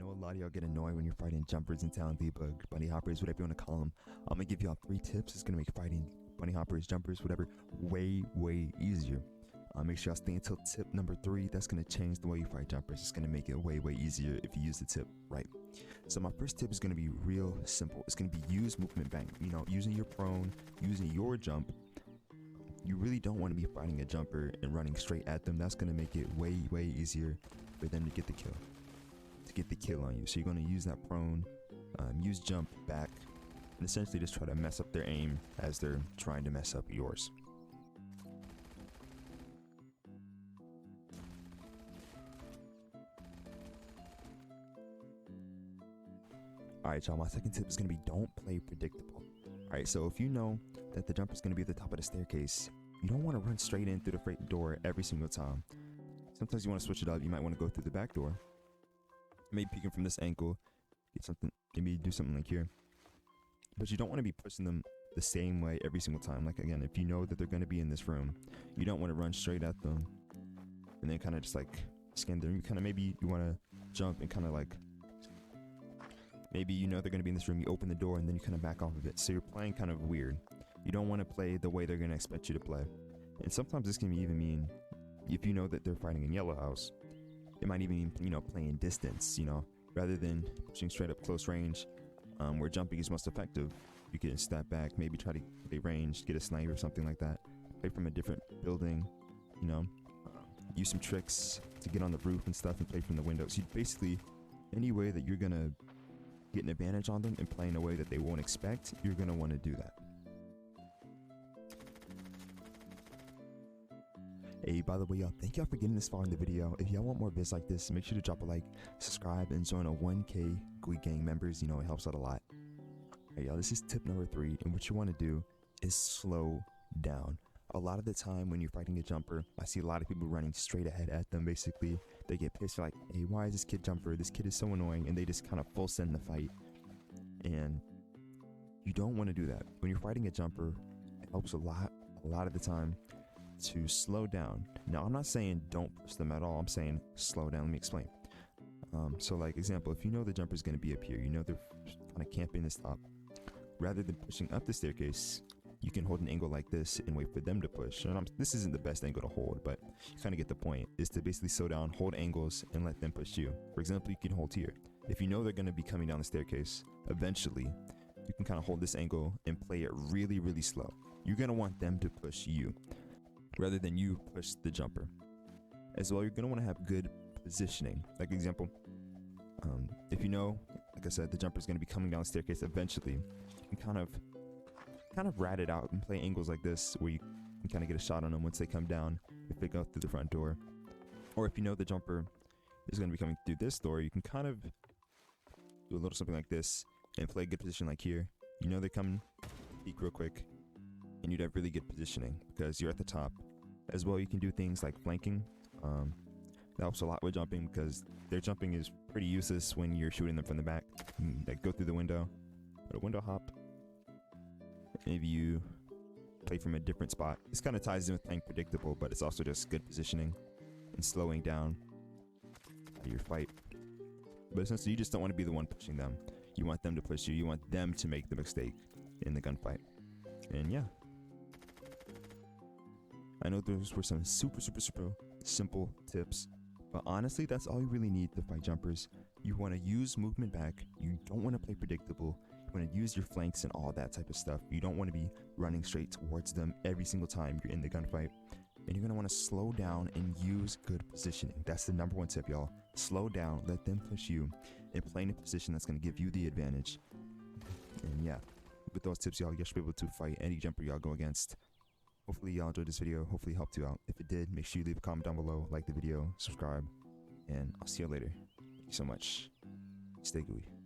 know a lot of y'all get annoyed when you're fighting jumpers in town, debug, bunny hoppers, whatever you want to call them. I'm gonna give y'all 3 tips. It's gonna make fighting bunny hoppers, jumpers, whatever, way easier. Make sure y'all stay until tip number 3. That's gonna change the way you fight jumpers. It's gonna make it way easier if you use the tip right. So my first tip is gonna be real simple. It's gonna be use movement bank. You know, using your prone, using your jump. You really don't want to be fighting a jumper and running straight at them. That's gonna make it way easier for them to get the kill on you. So you're gonna use that prone, use jump back, and essentially just try to mess up their aim as they're trying to mess up yours. Alright y'all, my second tip is going to be don't play predictable. Alright, so if you know that the jumper is going to be at the top of the staircase, you don't want to run straight in through the front door every single time. Sometimes you want to switch it up. You might want to go through the back door. Maybe peeking from this angle, get something, maybe do something like here. But you don't want to be pushing them the same way every single time. Like again, if you know that they're going to be in this room, you don't want to run straight at them and then kind of just like scan them. You kind of, maybe you want to jump and kind of like, maybe you know they're going to be in this room, you open the door and then you kind of back off of it. So you're playing kind of weird. You don't want to play the way they're going to expect you to play. And sometimes this can even mean, if you know that they're fighting in yellow house, it might even mean, you know, playing distance, you know, rather than pushing straight up close range, where jumping is most effective. You can step back, maybe try to play range, get a sniper or something like that. Play from a different building, you know, use some tricks to get on the roof and stuff and play from the windows. So basically, any way that you're going to get an advantage on them and play in a way that they won't expect, you're going to want to do that. Hey, by the way, y'all, thank y'all for getting this far in the video. If y'all want more vids like this, make sure to drop a like, subscribe, and join a 1K gooey gang members. You know, it helps out a lot. Hey, y'all, this is tip number 3, and what you want to do is slow down. A lot of the time when you're fighting a jumper, I see a lot of people running straight ahead at them. Basically, they get pissed. They're like, hey, why is this kid jumper? This kid is so annoying, and they just kind of full send the fight. And you don't want to do that. When you're fighting a jumper, it helps a lot of the time to slow down. Now, I'm not saying don't push them at all. I'm saying slow down. Let me explain. So like example, if you know the jumper is going to be up here, you know they're kind of camping this top, rather than pushing up the staircase, you can hold an angle like this and wait for them to push. And this isn't the best angle to hold, but you kind of get the point, is to basically slow down, hold angles, and let them push you. For example, you can hold here. If you know they're going to be coming down the staircase, eventually, you can kind of hold this angle and play it really slow. You're going to want them to push you, rather than you push the jumper. As well, you're going to want to have good positioning. Like example, if you know, like I said, the jumper is going to be coming down the staircase eventually, you can kind of rat it out and play angles like this where you can kind of get a shot on them once they come down if they go through the front door. Or if you know the jumper is going to be coming through this door, you can kind of do a little something like this and play a good position like here. You know they're coming, peek real quick, and you'd have really good positioning because you're at the top. As well, you can do things like flanking. That helps a lot with jumping because their jumping is pretty useless when you're shooting them from the back. Like go through the window, or a window hop. Maybe you play from a different spot. This kind of ties in with playing predictable, but it's also just good positioning and slowing down your fight. But essentially, you just don't want to be the one pushing them. You want them to push you. You want them to make the mistake in the gunfight. And yeah, I know those were some super simple tips, but honestly, that's all you really need to fight jumpers. You want to use movement back. You don't want to play predictable. You want to use your flanks and all that type of stuff. You don't want to be running straight towards them every single time you're in the gunfight. And you're going to want to slow down and use good positioning. That's the number 1 tip, y'all. Slow down, let them push you, and play in a position that's going to give you the advantage. And yeah, with those tips, y'all should be able to fight any jumper y'all go against. Hopefully y'all enjoyed this video. Hopefully it helped you out. If it did, make sure you leave a comment down below, like the video, subscribe, and I'll see you later. Thank you so much. Stay gooey.